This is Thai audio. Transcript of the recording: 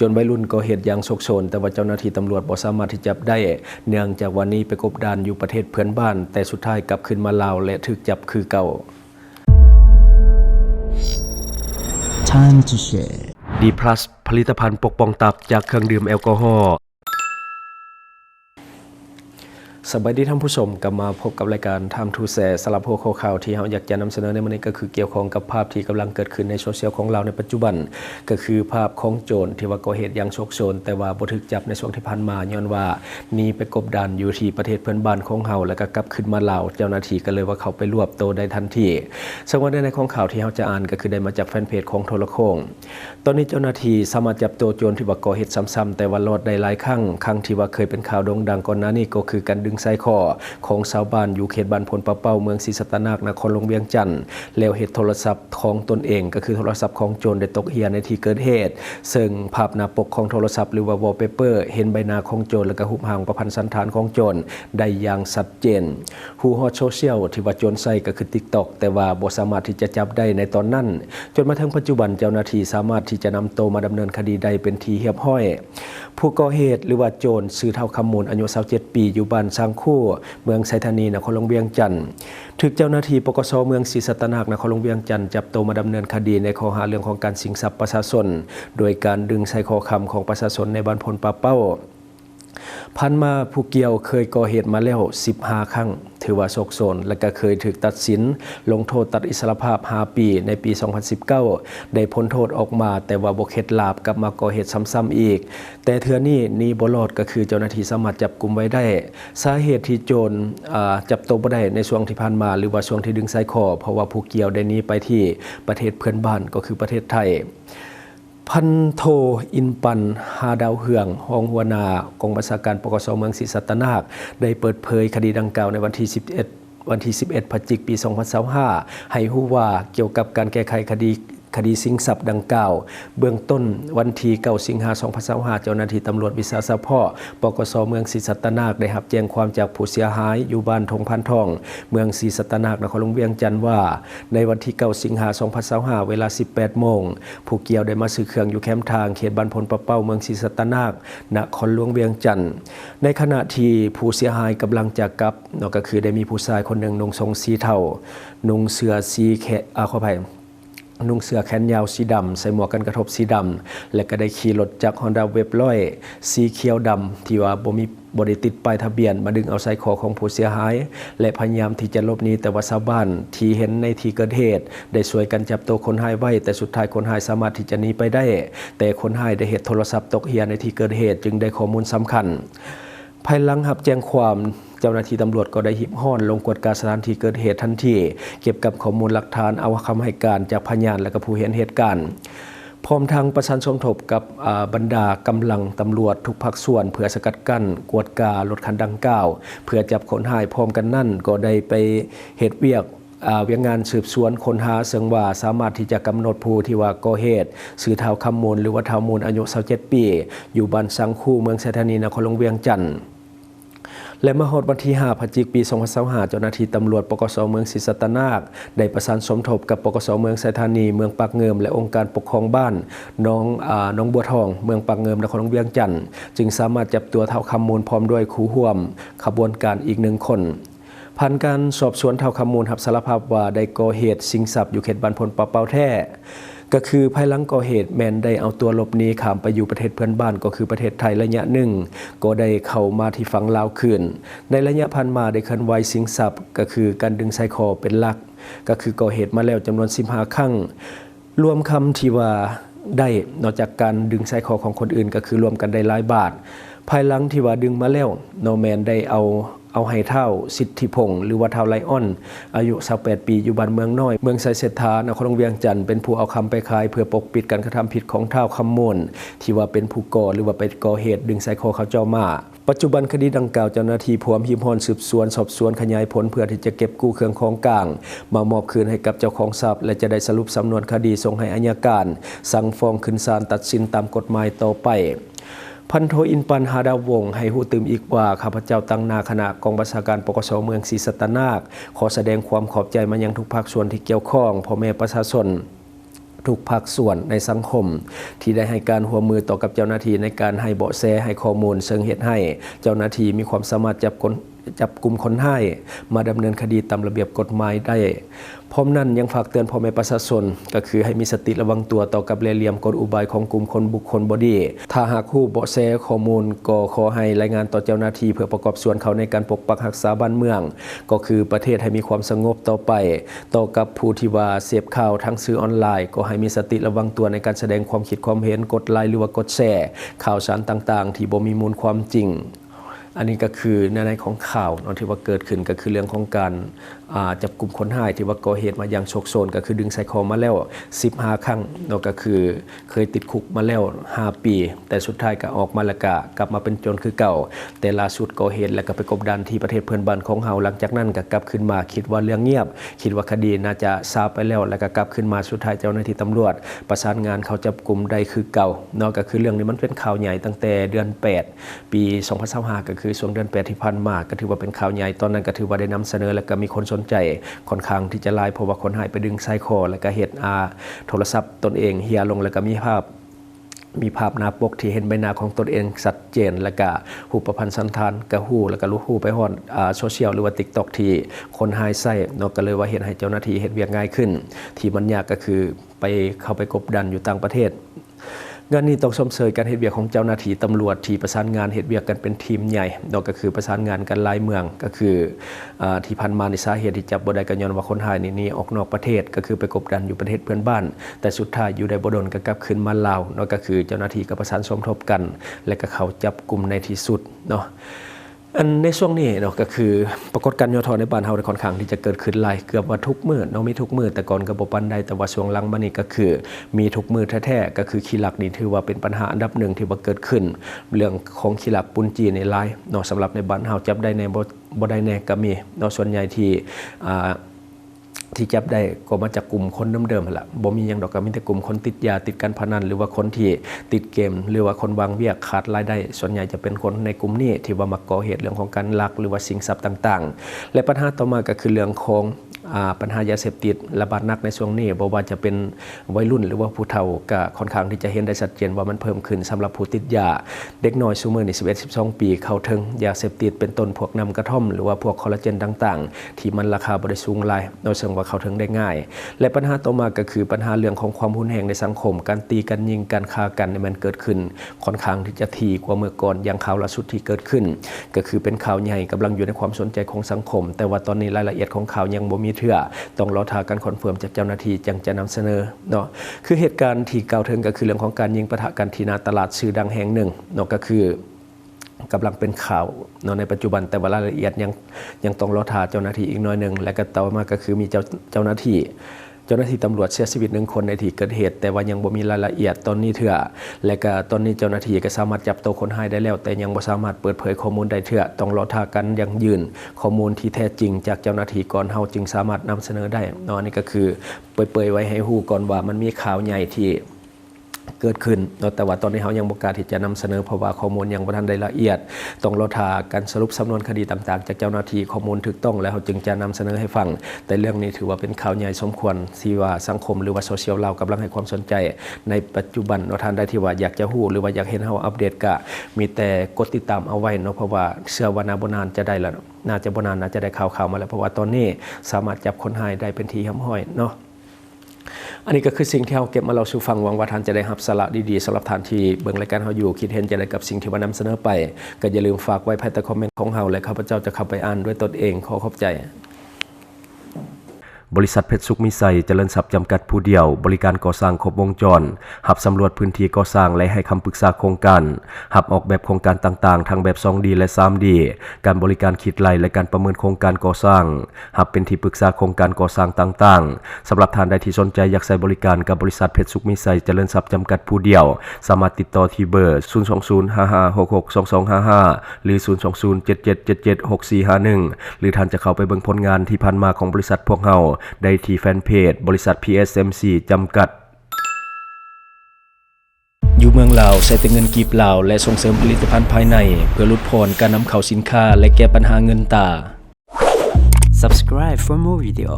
จนวัยรุ่นก่อเหตุอย่างโชคโชนแต่ว่าเจ้าหน้าที่ตำรวจบ่สามารถที่จับได้เนื่องจากวันนี้ไปกบดานอยู่ประเทศเพื่อนบ้านแต่สุดท้ายกลับขึ้นมาลาวและถูกจับคือเก่า Time to share D+ ผลิตภัณฑ์ปกป้องตับจากเครื่องดื่มแอลกอฮอล์สวัสดีท่านผู้ชมกลับมาพบกับรายการ Time to Share สำหรับหัวข้อข่าวที่เราอยากจะนำเสนอในวันนี้ก็คือเกี่ยวข้องกับภาพที่กำลังเกิดขึ้นในโซเชียลของเราในปัจจุบันก็คือภาพของโจรที่ว่าก่อเหตุอย่างโชคโชนแต่ว่าบ่ถูกจับในช่วงที่ผ่านมาย้อนว่าหนีไปกบดานอยู่ที่ประเทศเพื่อนบ้านของเฮาแล้วก็กลับขึ้นมาลาวเจ้าหน้าที่ก็เลยว่าเขาไปรวบตัวได้ทันทีซึ่งว่าในของข่าวที่เราจะอ่านก็คือได้มาจากแฟนเพจของโทรโข่งตอนนี้เจ้าหน้าที่สามารถจับตัวโจรที่ว่าก่อเหตุซ้ำๆแต่ว่ารอดได้หลายครั้งที่ว่าเคยเป็นข่าวโด่งดังก่อนหน้านี้ก็คือการดึงไส้คอของชาวบ้านอยู่เขตบ้านพลปะเป้าเมืองศรีสัตนานครหลวงเวียงจันทน์แล้วเหตุโทรศัพท์ของตนเองก็คือโทรศัพท์ของโจรได้ตกเหี่ยในที่เกิดเหตุซึ่งภาพหน้าปกของโทรศัพท์หรือว่าวอลเปเปอร์เห็นใบหน้าของโจรและก็รูปร่างประพันธ์สันฐานของโจรได้อย่างชัดเจนผู้ฮอตโซเชียลที่ว่าโจรใส่ก็คือ TikTok แต่ว่าบ่สามารถที่จะจับได้ในตอนนั้นจนมาถึงปัจจุบันเจ้าหน้าที่สามารถที่จะนำตัวมาดำเนินคดีได้เป็นทีเรียบร้อยผู้ก่อเหตุหรือว่าโจรชื่อเท่าคำมูลอายุ27ปีอยู่บ้านสร้างคู่เมืองไซธานีนครหลวงเวียงจันทน์ถูกเจ้าหน้าที่ปกส.เมืองศรีสัตนานครหลวงเวียงจันทน์จับตัวมาดำเนินคดีในข้อหาเรื่องของการชิงทรัพย์ประชาชนโดยการดึงใส่คอคำของประชาชนในบ้านพลปะเป้าพันมาผู้เกี่ยวเคยก่อเหตุมาแล้ว15 ครั้งถือว่าโชคโชนและก็เคยถูกตัดสินลงโทษตัดอิสรภาพ5 ปีในปี 2019 ได้พ้นโทษออกมาแต่ว่าบ่เข็ดหลาบกลับมาก่อเหตุซ้ำๆอีกแต่เทื่อนี้หนีบ่รอดก็คือเจ้าหน้าที่สามารถจับกุมไว้ได้สาเหตุที่โจรจับตัวบ่ได้ในช่วงที่ผ่านมาหรือว่าช่วงที่ดึงไส้คอเพราะว่าผู้เกี่ยวได้หนีไปที่ประเทศเพื่อนบ้านก็คือประเทศไทยพันโทอินปันหาดาวเหืองรองหัวหน้ากองบัญชาการปกส.เมืองศรีสัตนานได้เปิดเผยคดีดังกล่าวในวันที่ 11 พฤศจิกายน ปี 2025 ให้รู้ว่าเกี่ยวกับการแก้ไขคดีสิงทรัพย์ดังกล่าวเบื้องต้นวันที่9 สิงหาคม 2025 เจ้าหน้าที่ตำรวจวิสาสะเพาะปกส.เมืองศรีสัตนานได้รับแจ้งความจากผู้เสียหายอยู่บ้านทงพันทองเมืองศรีสัตนานครหลวงเวียงจันทน์ว่าในวันที่9 สิงหาคม 2025 เวลา 18 โมงผู้เกี่ยวได้มาซื้อเครื่องอยู่แคมป์ทางเขตบ้านพลปะเป้าเมืองศรีสัตนานครหลวงเวียงจันทน์ในขณะที่ผู้เสียหายกำลังจะกลับก็คือได้มีผู้ชายคนหนึ่งนุ่งทรงสีเทานุ่งเสื้อสีขออภัยนุ่งเสื้อแขนยาวสีดำใส่หมวกกันกระทบสีดำและก็ได้ขี่รถจาก Honda Wave 100สีเขียวดำที่ว่าบ่ได้ติดป้ายทะเบียนมาดึงเอาไส้คอของผู้เสียหายและพยายามที่จะหลบหนีแต่ว่าชาวบ้านที่เห็นในที่เกิดเหตุได้ช่วยกันจับตัวคนร้ายไว้แต่สุดท้ายคนร้ายสามารถที่จะหนีไปได้แต่คนร้ายได้เห็นโทรศัพท์ตกเหี่ยในที่เกิดเหตุจึงได้ข้อมูลสำคัญภายหลังรับแจ้งความเจ้าหน้าที่ตำรวจก็ได้หิบห้อนลงกวดการสถานที่เกิดเหตุทันทีเก็บกับข้อมูลหลักฐานเอาคำให้การจากพยานและก็ผู้เห็นเหตุการณ์พร้อมทางประสานสมทบกับบรรดากำลังตำรวจทุกภาคส่วนเพื่อสกัดกั้นกวดการถคันดังกล่าวเพื่อจับคนร้ายพร้อมกันนั่นก็ได้ไปเหตุเวียกงานสืบสวนค้นหาซึ่งว่าสามารถที่จะกำหนดผู้ที่ว่าก่อเหตุชื่อเท้าคำมูลหรือว่าเท้ามูลอายุ27 ปีอยู่บ้านสังคูเมืองไซธานีนครหลวงเวียงจันทน์และเมื่อวันที่ 5 พฤศจิกายน ปี 2025 เจ้าหน้าที่ตำรวจปกส.เมืองศรีสัตนานได้ประสานสมทบกับปกส.เมืองไซธานีเมืองปากเงิมและองค์การปกครองบ้านน้องบัวทองเมืองปากเงิมนครหลวงเวียงจันทน์จึงสามารถจับตัวเท้าคำมูลพร้อมด้วยคู่ร่วมขบวนการอีก1 คนผ่านการสอบสวนเท้าคำมูลรับสารภาพว่าได้ก่อเหตุชิงทรัพย์อยู่เขตบ้านพลปะเป้าแท้ก็คือภายหลังก่อเหตุแมนได้เอาตัวหลบหนีข้ามไปอยู่ประเทศเพื่อนบ้านก็คือประเทศไทยระยะหนึ่งก็ได้เข้ามาที่ฝั่งลาวคืนในระยะผ่านมาได้เคลื่อนไหวชิงทรัพย์ก็คือการดึงไส้คอเป็นหลักก็คือก่อเหตุมาแล้วจำนวน15 ครั้งรวมคำที่ว่าได้นอกจากการดึงไส้คอของคนอื่นก็คือรวมกันได้หลายบาทภายหลังที่ว่าดึงมาแล้วโนแมนได้เอาให้เท่าสิทธิพงศ์หรือว่าเท่าไลออนอายุ28 ปีอยู่บ้านเมืองน้อยเมืองไซเศรษฐานครหลวงเวียงจันทน์เป็นผู้เอาคำไปขายเพื่อปกปิดการกระทำผิดของเท่าคำมูลที่ว่าเป็นผู้ก่อหรือว่าไปก่อเหตุดึงไซคอเขาเจ้ามาปัจจุบันคดีดังกล่าวเจ้าหน้าที่พร้อมหิมพรสืบสวนสอบสวนขยายผลเพื่อที่จะเก็บกู้เครื่องของกลางมามอบคืนให้กับเจ้าของทรัพย์และจะได้สรุปสำนวนคดีส่งให้อัยการสั่งฟ้องขึ้นศาลตัดสินตามกฎหมายต่อไปพันโทอินปันหาดาววงศ์ให้หู้ตื่มอีกว่าข้าพเจ้าตั้งนาคณะกองบัญชาการปกส.เมืองศรีสัตนานขอแสดงความขอบใจมายังทุกภาคส่วนที่เกี่ยวข้องพ่อแม่ประชาชน ทุกภาคส่วนในสังคมที่ได้ให้การร่วมมือต่อกับเจ้าหน้าที่ในการให้เบาะแสให้ข้อมูลซึ่งเฮ็ดให้เจ้าหน้าที่มีความสามารถจับกลุ่มคนร้ายมาดำเนินคดีตามระเบียบกฎหมายได้พร้อมนั้นยังฝากเตือนพ่อแม่ประชาชนก็คือให้มีสติระวังตัวต่อกับเล่ห์เหลี่ยมกลอุบายของกลุ่มคนบุคคลบ่ดีถ้าหากรู้เบาะแสข้อมูลก็ขอให้รายงานต่อเจ้าหน้าที่เพื่อประกอบส่วนเขาในการปกปักรักษาบ้านเมืองก็คือประเทศให้มีความสงบต่อไปต่อกับผู้ที่ว่าเสพข่าวทั้งสื่อออนไลน์ก็ให้มีสติระวังตัวในการแสดงความคิดความเห็นกดไลค์หรือว่ากดแชร์ข่าวสารต่างๆที่บ่มีมูลความจริงอันนี้ก็คือในของข่าวที่ว่าเกิดขึ้นก็คือเรื่องของการจับกลุ่มคนร้ายที่ว่าก่อเหตุมาอย่างโชคโชนก็คือดึงใส่คอมาแล้ว15ครั้งก็คือเคยติดคุกมาแล้ว5ปีแต่สุดท้ายก็ออกมาแล้วก็กลับมาเป็นโจรคือเก่าแต่ล่าสุดก่อเหตุแล้วก็ไปกบดานที่ประเทศเพื่อนบ้านของเฮาหลังจากนั้นก็กลับขึ้นมาคิดว่าเรื่องเงียบคิดว่าคดีน่าจะซาไปแล้วก็กลับขึ้นมาสุดท้ายเจ้าหน้าที่ตำรวจประสานงานเขาจับกลุ่มได้คือเก่าก็คือเรื่องนี้มันเป็นข่าวใหญ่ตั้งแต่เดือน8ปี2025ก็คือช่วงเดือน8ที่ผ่านมาก็ถือว่าเป็นข่าวใหญ่ตอนนั้นก็ถือว่าได้นำเสนอแล้วก็มีคนสนใจค่อนข้างที่จะหลายเพราะว่าคนหายไปดึงไซคอแล้วก็เฮ็ดโทรศัพท์ตนเองเฮียลงแล้วก็มีภาพหน้าปกที่เห็นใบหน้าของตนเองชัดเจนแล้วก็หูประพันธ์สันธานกะหูแล้วก็รู้หูไปฮอดโซเชียลหรือว่า TikTok ที่คนหายใส่ก็เลยว่าเห็นให้เจ้าหน้าที่เฮ็ดเวียกง่ายขึ้นที่มันยากก็คือเข้าไปกบดานอยู่ต่างประเทศงานนี้ต้องชมเชยการเฮ็ดเวียกของเจ้าหน้าที่ตำรวจที่ประสานงานเฮ็ดเวียกกันเป็นทีมใหญ่ก็คือประสานงานกันหลายเมืองก็คือที่ผ่านมาในสาเหตุที่จับบ่ได้ก็ย้อนว่าคนหายนี่ออกนอกประเทศก็คือไปกบดานอยู่ประเทศเพื่อนบ้านแต่สุดท้ายอยู่ได้บ่ดนก็กลับคืนมาลาวก็คือเจ้าหน้าที่ก็ประสานสมทบกันและก็เขาจับกลุ่มในที่สุดอันในช่วงนี้ก็คือปรากฏการณ์ย่อท้อในบ้านเฮาค่อนข้างที่จะเกิดขึ้นหลายเกือบว่าทุกมื้อมีทุกมื้อแต่ก่อนก็บ่ปานใดแต่ว่าช่วงหลังมานี้ก็คือมีทุกมื้อแท้ๆก็คือขี้ลักนี่ถือว่าเป็นปัญหาอันดับหนึ่งที่ว่าเกิดขึ้นเรื่องของขี้ลักปุนจีนในหลายสำหรับในบ้านเฮาจับได้ในบ่ได้แน่ก็มีส่วนใหญ่ที่จับได้ก็มาจากกลุ่มคนเดิมๆล่ะบ่มีหยังดอกก็มีแต่กลุ่มคนติดยาติดการพนันหรือว่าคนที่ติดเกมหรือว่าคนวางเวียกขาดรายได้ส่วนใหญ่จะเป็นคนในกลุ่มนี้ที่ว่ามักก่อเหตุเรื่องของการลักหรือว่าสิงทรัพย์ต่างๆและปัญหาต่อมาก็คือเรื่องของปัญหายาเสพติดระบาดหนักในช่วงนี้บ่ว่าจะเป็นวัยรุ่นหรือว่าผู้เฒ่าก็ค่อนข้างที่จะเห็นได้ชัดเจนว่ามันเพิ่มขึ้นสำหรับผู้ติดยาเด็กน้อยซุมื้อนี้11-12 ปีเข้าถึงยาเสพติดเป็นต้นพวกน้ำกระท่อมหรือว่าพวกคอลลาเจนต่างๆที่มันราคาบ่ได้สูงหลายโดยเฉพาะเข้าถึงได้ง่ายและปัญหาต่อมาก็คือปัญหาเรื่องของความรุนแรงในสังคมการตีกันยิงการฆ่ากันมันเกิดขึ้นค่อนข้างที่จะถี่กว่าเมื่อก่อนอย่างข่าวล่าสุดที่เกิดขึ้นก็คือเป็นข่าวใหญ่กำลังอยู่ในความสนใจของสังคมแต่ว่าตอนนี้รายละเอียดของข่าวยังบ่มีเทื่อต้องรอท่าการคอนเฟิร์มจากเจ้าหน้าที่จึงจะนำเสนอคือเหตุการณ์ที่กล่าวถึงก็คือเรื่องของการยิงปะทะกันที่หน้าตลาดชื่อดังแห่งหนึ่งก็คือกำลังเป็นข่าวในปัจจุบันแต่ว่ารายละเอียดยังต้องรอท่าเจ้าหน้าที่อีกน้อยนึงและก็ต่อมาก็คือมีเจ้าหน้าที่ตำรวจเสียชีวิต1คนในที่เกิดเหตุแต่ว่ายังบ่มีรายละเอียดตอนนี้เถื่อและก็ตอนนี้เจ้าหน้าที่ก็สามารถจับตัวคนร้ายได้แล้วแต่ยังบ่สามารถเปิดเผยข้อมูลได้เถื่อต้องรอท่ากันยังยืนข้อมูลที่แท้จริงจากเจ้าหน้าที่ก่อนเฮาจึงสามารถนำเสนอได้อันนี้ก็คือเปิดไว้ให้ฮู้ก่อนว่ามันมีข่าวใหญ่ที่เกิดขึ้นแต่ว่าตอนนี้เขายังบ่กล้าที่จะนำเสนอเพราะว่าข้อมูลยังบ่ทันได้ละเอียดต้องรอท่าการสรุปสำนวนคดีต่างๆจากเจ้าหน้าที่ข้อมูลถูกต้องแล้วเขาจึงจะนำเสนอให้ฟังแต่เรื่องนี้ถือว่าเป็นข่าวใหญ่สมควรที่ว่าสังคมหรือว่าโซเชียลเรากำลังให้ความสนใจในปัจจุบันท่านใดที่ว่าอยากจะฮู้หรือว่าอยากเห็นเฮาอัปเดตก็มีแต่กดติดตามเอาไว้เพราะว่าเชื่อว่าบ่นานจะได้แล้วน่าจะบ่นานน่าจะได้ข่าวมาแล้วเพราะว่าตอนนี้สามารถจับคนร้ายได้เป็นที่ห้ำห้อยอันนี้ก็คือสิ่งที่เราเก็บมาเราสู่ฟังหวังว่าท่านจะได้รับสาระดีๆสำหรับท่านที่เบิ่งรายการเราอยู่คิดเห็นจะได้กับสิ่งที่ว่านำเสนอไปก็อย่าลืมฝากไว้ภายใต้คอมเมนต์ของเราและข้าพเจ้าจะเข้าไปอ่านด้วยตนเองขอขอบใจ บริษัทเพชรสุขมิไซเจริญทรัพย์จำกัดผู้เดียวบริการก่อสร้างครบวงจรหับสำรวจพื้นที่ก่อสร้างและให้คำปรึกษาโครงการหับออกแบบโครงการต่างๆทั้งแบบ 2D และ 3D การบริการคิดไล่และการประเมินโครงการก่อสร้างหับเป็นที่ปรึกษาโครงการก่อสร้างต่างๆสำหรับท่านใดที่สนใจอยากใช้บริการกับบริษัทเพชรสุขมิไซเจริญทรัพย์จำกัดผู้เดียวสามารถติดต่อที่เบอร์ 02055662255 หรือ 02077776451 หรือท่านจะเข้าไปเบิ่งผลงานที่ผ่านมาของบริษัทพวกเราได้ที่แฟนเพจบริษัท PSMC จำกัดอยู่เมืองลาวใช้แต่เงินกีบลาวและส่งเสริมผลิตภัณฑ์ภายในเพื่อลดผ่อนการนำเข้าสินค้าและแก้ปัญหาเงินตา Subscribe for more video